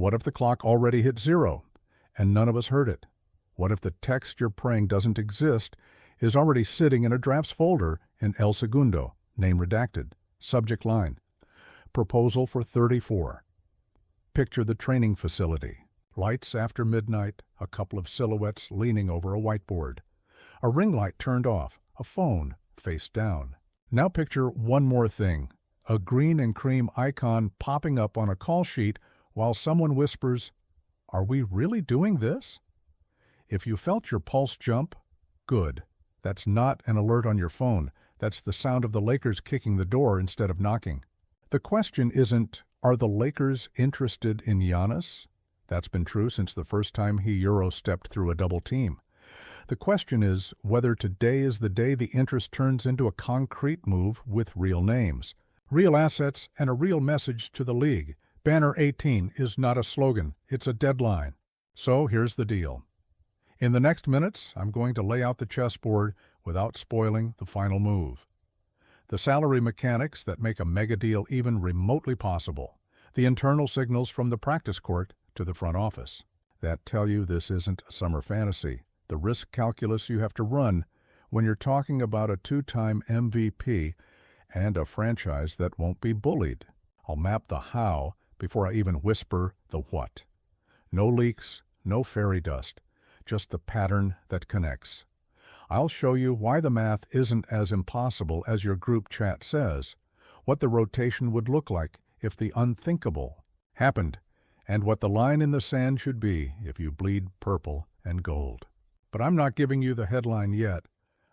What if the clock already hit 0 and none of us heard it? What if the text you're praying doesn't exist, is already sitting in a drafts folder in El Segundo, name redacted, subject line, proposal for 34. Picture the training facility. Lights after midnight, a couple of silhouettes leaning over a whiteboard. A ring light turned off, a phone face down. Now picture one more thing, a green and cream icon popping up on a call sheet while someone whispers, "Are we really doing this?" If you felt your pulse jump, good. That's not an alert on your phone. That's the sound of the Lakers kicking the door instead of knocking. The question isn't, are the Lakers interested in Giannis? That's been true since the first time he Euro-stepped through a double team. The question is whether today is the day the interest turns into a concrete move with real names, real assets, and a real message to the league. Banner 18 is not a slogan, it's a deadline. So here's the deal. In the next minutes, I'm going to lay out the chessboard without spoiling the final move. The salary mechanics that make a mega deal even remotely possible. The internal signals from the practice court to the front office that tell you this isn't a summer fantasy. The risk calculus you have to run when you're talking about a 2-time MVP and a franchise that won't be bullied. I'll map the how before I even whisper the what. No leaks, no fairy dust, just the pattern that connects. I'll show you why the math isn't as impossible as your group chat says, what the rotation would look like if the unthinkable happened, and what the line in the sand should be if you bleed purple and gold. But I'm not giving you the headline yet.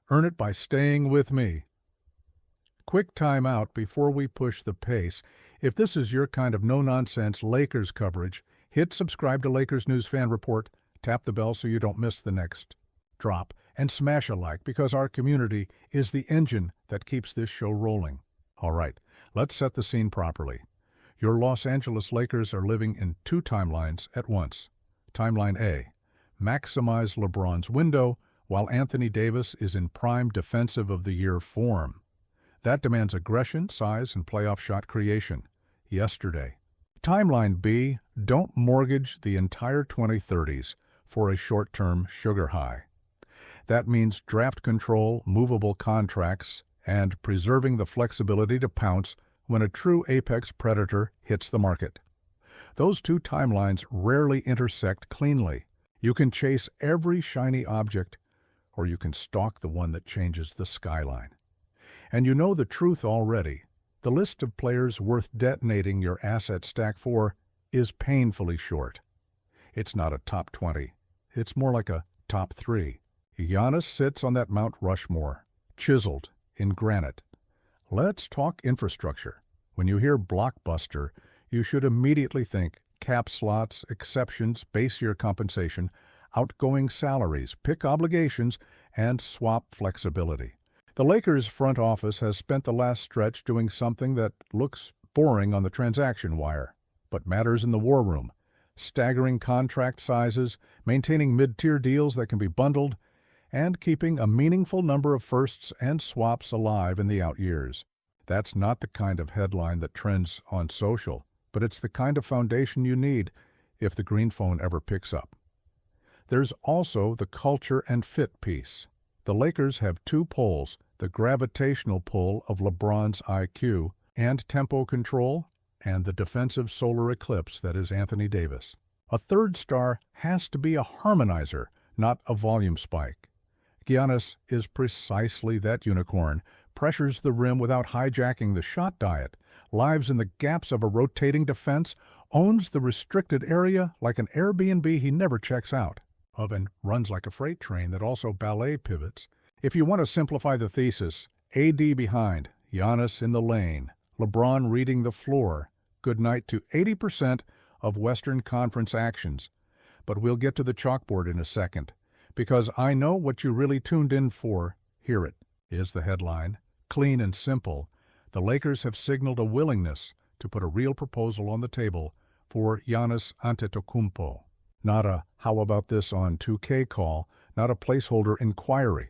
Earn it by staying with me. Quick time out before we push the pace. If this is your kind of no-nonsense Lakers coverage, hit subscribe to Lakers News Fan Report, tap the bell so you don't miss the next drop, and smash a like because our community is the engine that keeps this show rolling. All right, let's set the scene properly. Your Los Angeles Lakers are living in 2 timelines at once. Timeline A, maximize LeBron's window while Anthony Davis is in prime defensive of the year form. That demands aggression, size, and playoff shot creation. Yesterday. Timeline B, don't mortgage the entire 2030s for a short-term sugar high. That means draft control, movable contracts, and preserving the flexibility to pounce when a true apex predator hits the market. Those 2 timelines rarely intersect cleanly. You can chase every shiny object, or you can stalk the one that changes the skyline. And you know the truth already. The list of players worth detonating your asset stack for is painfully short. It's not a top 20. It's more like a top 3. Giannis sits on that Mount Rushmore, chiseled in granite. Let's talk infrastructure. When you hear blockbuster, you should immediately think cap slots, exceptions, base year compensation, outgoing salaries, pick obligations, and swap flexibility. The Lakers front office has spent the last stretch doing something that looks boring on the transaction wire, but matters in the war room. Staggering contract sizes, maintaining mid-tier deals that can be bundled, and keeping a meaningful number of firsts and swaps alive in the out years. That's not the kind of headline that trends on social, but it's the kind of foundation you need if the green phone ever picks up. There's also the culture and fit piece. The Lakers have 2 poles, the gravitational pull of LeBron's IQ and tempo control, and the defensive solar eclipse that is Anthony Davis. A third star has to be a harmonizer, not a volume spike. Giannis is precisely that unicorn, pressures the rim without hijacking the shot diet, lives in the gaps of a rotating defense, owns the restricted area like an Airbnb he never checks out of, and runs like a freight train that also ballet pivots. If you want to simplify the thesis, AD behind, Giannis in the lane, LeBron reading the floor, good night to 80% of Western Conference actions. But we'll get to the chalkboard in a second, because I know what you really tuned in for. Here it is, the headline. Clean and simple. The Lakers have signaled a willingness to put a real proposal on the table for Giannis Antetokounmpo. Not a "how about this on 2K" call, not a placeholder inquiry.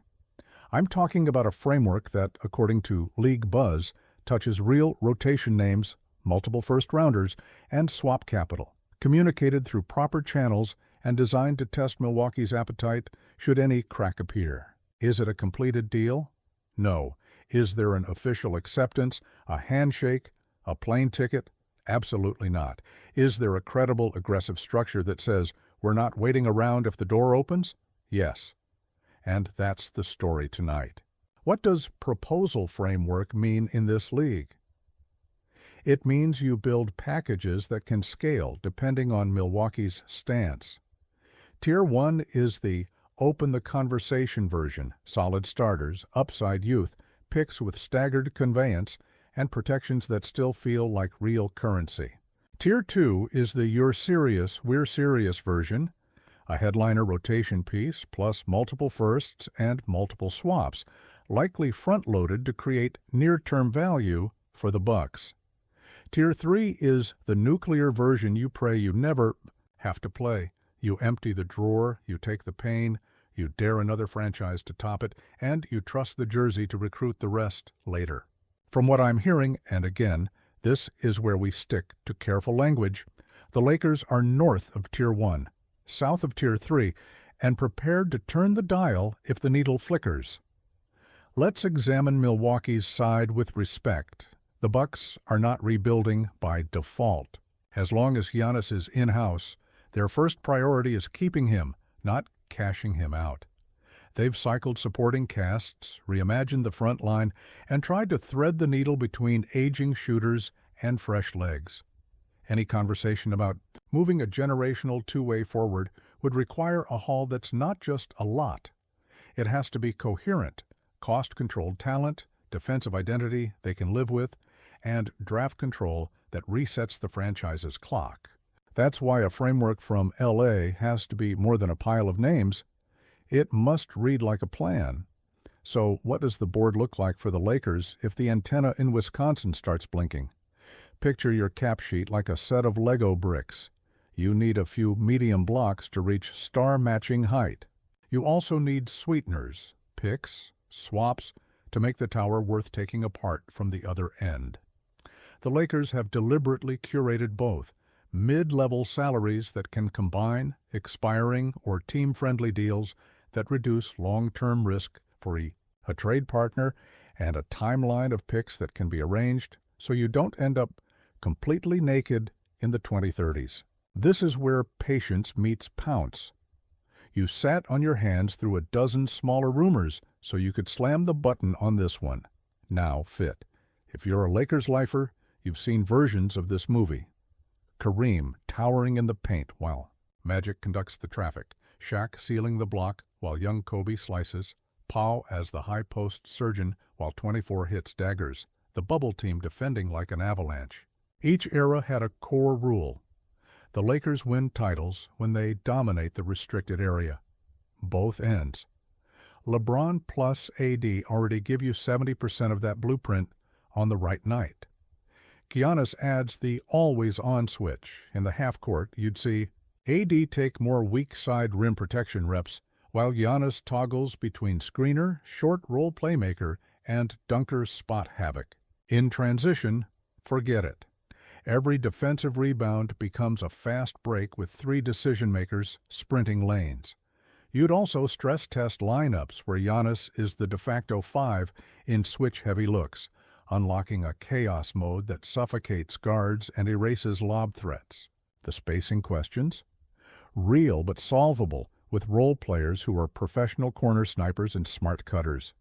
I'm talking about a framework that, according to League Buzz, touches real rotation names, multiple first-rounders, and swap capital. communicated through proper channels and designed to test Milwaukee's appetite should any crack appear. Is it a completed deal? No. Is there an official acceptance, a handshake, a plane ticket? Absolutely not. Is there a credible, aggressive structure that says, we're not waiting around if the door opens? Yes. And that's the story tonight. What does proposal framework mean in this league? It means you build packages that can scale depending on Milwaukee's stance. Tier 1 is the open the conversation version, solid starters, upside youth, picks with staggered conveyance, and protections that still feel like real currency. Tier 2 is the you're serious, we're serious version, a headliner rotation piece plus multiple firsts and multiple swaps, likely front-loaded to create near-term value for the Bucks. Tier 3 is the nuclear version you pray you never have to play. You empty the drawer, you take the pain, you dare another franchise to top it, and you trust the jersey to recruit the rest later. From what I'm hearing, and again, this is where we stick to careful language, the Lakers are north of Tier 1, south of Tier 3, and prepared to turn the dial if the needle flickers. Let's examine Milwaukee's side with respect. The Bucks are not rebuilding by default. As long as Giannis is in-house, their first priority is keeping him, not cashing him out. They've cycled supporting casts, reimagined the front line, and tried to thread the needle between aging shooters and fresh legs. Any conversation about moving a generational two-way forward would require a haul that's not just a lot. It has to be coherent, cost-controlled talent, defensive identity they can live with, and draft control that resets the franchise's clock. That's why a framework from LA has to be more than a pile of names. It must read like a plan. So what does the board look like for the Lakers if the antenna in Wisconsin starts blinking? Picture your cap sheet like a set of Lego bricks. You need a few medium blocks to reach star-matching height. You also need sweeteners, picks, swaps, to make the tower worth taking apart from the other end. The Lakers have deliberately curated both, mid-level salaries that can combine, expiring or team-friendly deals that reduce long-term risk for a trade partner, and a timeline of picks that can be arranged so you don't end up completely naked in the 2030s. This is where patience meets pounce. You sat on your hands through a dozen smaller rumors so you could slam the button on this one. Now fit. If you're a Lakers lifer, you've seen versions of this movie. Kareem towering in the paint while Magic conducts the traffic, Shaq sealing the block while young Kobe slices, Pau as the high post surgeon while 24 hits daggers, the bubble team defending like an avalanche. Each era had a core rule. The Lakers win titles when they dominate the restricted area. Both ends. LeBron plus AD already give you 70% of that blueprint on the right night. Giannis adds the always-on switch. In the half-court, you'd see AD take more weak-side rim protection reps, while Giannis toggles between screener, short roll playmaker, and dunker spot havoc. In transition, forget it. Every defensive rebound becomes a fast break with three decision-makers sprinting lanes. You'd also stress-test lineups where Giannis is the de facto 5 in switch-heavy looks, unlocking a chaos mode that suffocates guards and erases lob threats. The spacing questions? Real but solvable with role players who are professional corner snipers and smart cutters.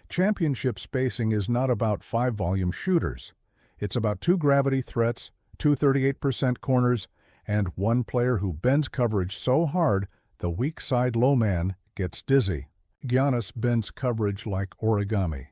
Championship spacing is not about 5-volume shooters. It's about 2 gravity threats, 2 38% corners, and one player who bends coverage so hard the weak side low man gets dizzy. Giannis bends coverage like origami.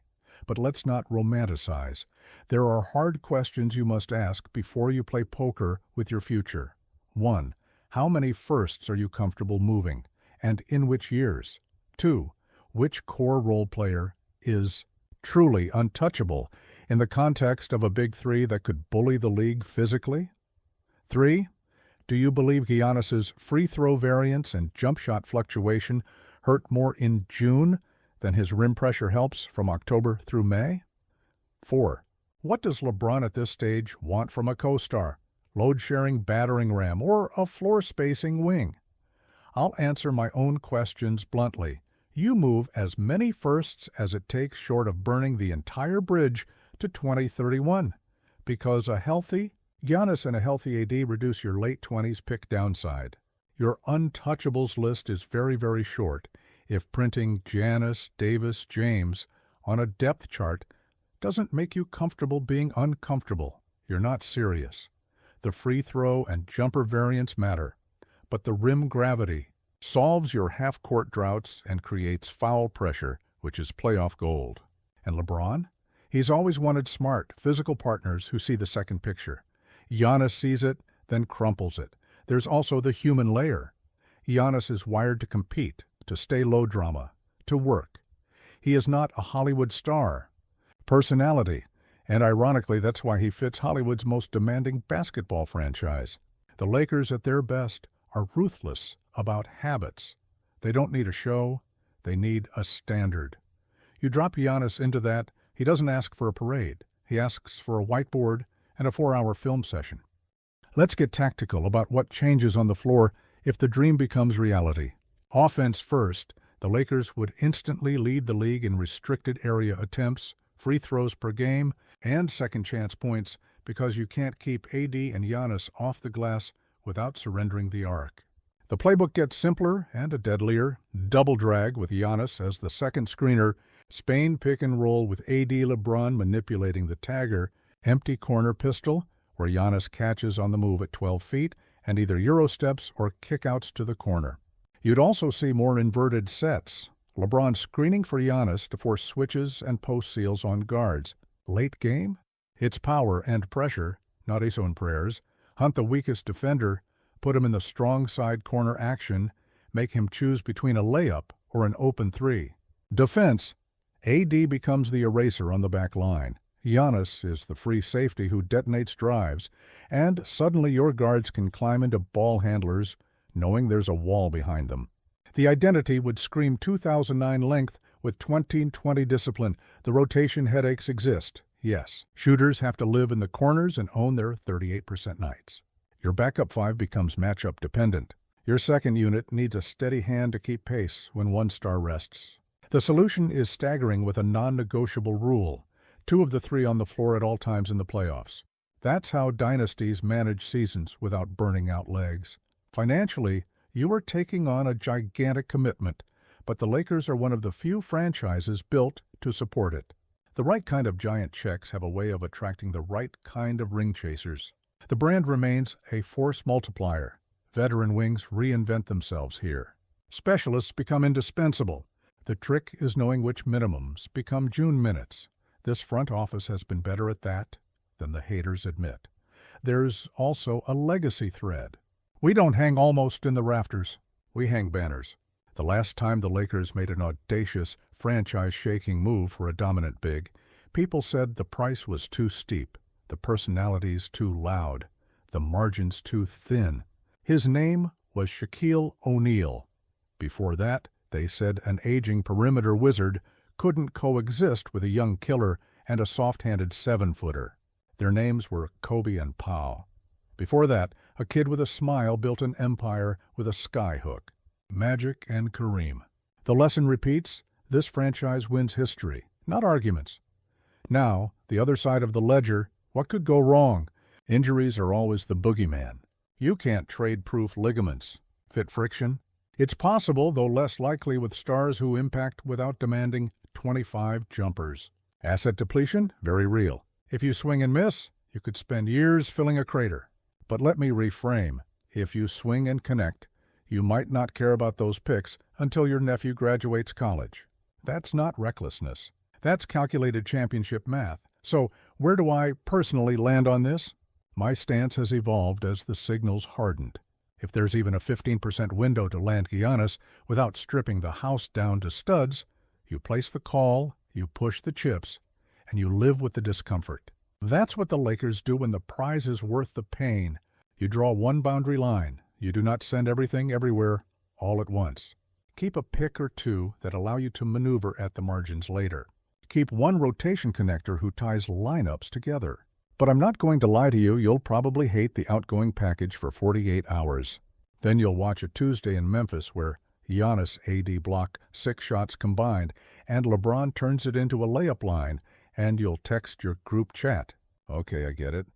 But let's not romanticize. There are hard questions you must ask before you play poker with your future. 1. How many firsts are you comfortable moving, and in which years? 2. Which core role player is truly untouchable in the context of a big three that could bully the league physically? 3. Do you believe Giannis's free throw variance and jump shot fluctuation hurt more in June than his rim pressure helps from October through May? 4. What does LeBron at this stage want from a co-star? load-sharing battering ram, or a floor-spacing wing? I'll answer my own questions bluntly. You move as many firsts as it takes short of burning the entire bridge to 2031, because Giannis and a healthy AD reduce your late 20s pick downside. Your untouchables list is very, very short if printing Giannis, Davis, James on a depth chart doesn't make you comfortable being uncomfortable. You're not serious. The free throw and jumper variants matter, but the rim gravity solves your half-court droughts and creates foul pressure, which is playoff gold. And LeBron? He's always wanted smart, physical partners who see the second picture. Giannis sees it, then crumples it. There's also the human layer. Giannis is wired to compete, to stay low drama, to work. He is not a Hollywood star. Personality, and ironically, that's why he fits Hollywood's most demanding basketball franchise. The Lakers at their best are ruthless about habits. They don't need a show, they need a standard. You drop Giannis into that, he doesn't ask for a parade. He asks for a whiteboard and a 4-hour film session. Let's get tactical about what changes on the floor if the dream becomes reality. Offense first, the Lakers would instantly lead the league in restricted area attempts, free throws per game, and second chance points because you can't keep AD and Giannis off the glass without surrendering the arc. The playbook gets simpler and a deadlier. Double drag with Giannis as the second screener, Spain pick and roll with AD LeBron manipulating the tagger, empty corner pistol, where Giannis catches on the move at 12 feet, and either Euro steps or kickouts to the corner. You'd also see more inverted sets. LeBron screening for Giannis to force switches and post seals on guards. Late game? It's power and pressure, not his own prayers. Hunt the weakest defender, put him in the strong side corner action, make him choose between a layup or an open three. Defense. AD becomes the eraser on the back line. Giannis is the free safety who detonates drives, and suddenly your guards can climb into ball handlers, knowing there's a wall behind them. The identity would scream 2009 length with 2020 discipline. The rotation headaches exist, yes. Shooters have to live in the corners and own their 38% nights. Your backup five becomes matchup dependent. Your second unit needs a steady hand to keep pace when one star rests. The solution is staggering with a non-negotiable rule: 2 of the 3 on the floor at all times in the playoffs. That's how dynasties manage seasons without burning out legs. Financially, you are taking on a gigantic commitment, but the Lakers are one of the few franchises built to support it. The right kind of giant checks have a way of attracting the right kind of ring chasers. The brand remains a force multiplier. Veteran wings reinvent themselves here. Specialists become indispensable. The trick is knowing which minimums become June minutes. This front office has been better at that than the haters admit. There's also a legacy thread. We don't hang almost in the rafters. We hang banners. The last time the Lakers made an audacious, franchise-shaking move for a dominant big, people said the price was too steep, the personalities too loud, the margins too thin. His name was Shaquille O'Neal. Before that, they said an aging perimeter wizard couldn't coexist with a young killer and a soft-handed 7-footer. Their names were Kobe and Pau. Before that, a kid with a smile built an empire with a skyhook. Magic and Kareem. The lesson repeats: this franchise wins history, not arguments. Now, the other side of the ledger: what could go wrong? Injuries are always the boogeyman. You can't trade-proof ligaments. Fit friction? It's possible, though less likely with stars who impact without demanding 25 jumpers. Asset depletion? Very real. If you swing and miss, you could spend years filling a crater. But let me reframe. If you swing and connect, you might not care about those picks until your nephew graduates college. That's not recklessness. That's calculated championship math. So where do I personally land on this? My stance has evolved as the signals hardened. If there's even a 15% window to land Giannis without stripping the house down to studs, you place the call, you push the chips, and you live with the discomfort. That's what the Lakers do when the prize is worth the pain. You draw one boundary line. You do not send everything everywhere all at once. Keep a pick or 2 that allow you to maneuver at the margins later. Keep one rotation connector who ties lineups together. But I'm not going to lie to you, you'll probably hate the outgoing package for 48 hours. Then you'll watch a Tuesday in Memphis where Giannis AD block 6 shots combined, and LeBron turns it into a layup line, and you'll text your group chat. Okay, I get it.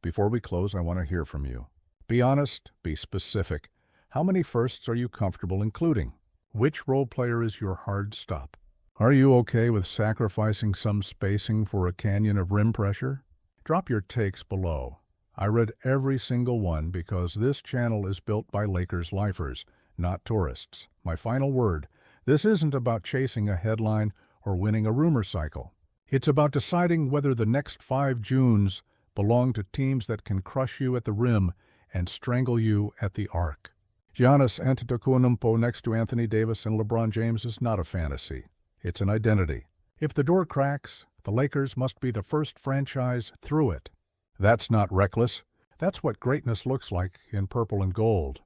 Before we close, I want to hear from you. Be honest, be specific. How many firsts are you comfortable including? Which role player is your hard stop? Are you okay with sacrificing some spacing for a canyon of rim pressure? Drop your takes below. I read every single one because this channel is built by Lakers lifers, not tourists. My final word, this isn't about chasing a headline or winning a rumor cycle. It's about deciding whether the next 5 Junes belong to teams that can crush you at the rim and strangle you at the arc. Giannis Antetokounmpo next to Anthony Davis and LeBron James is not a fantasy. It's an identity. If the door cracks, the Lakers must be the first franchise through it. That's not reckless. That's what greatness looks like in purple and gold.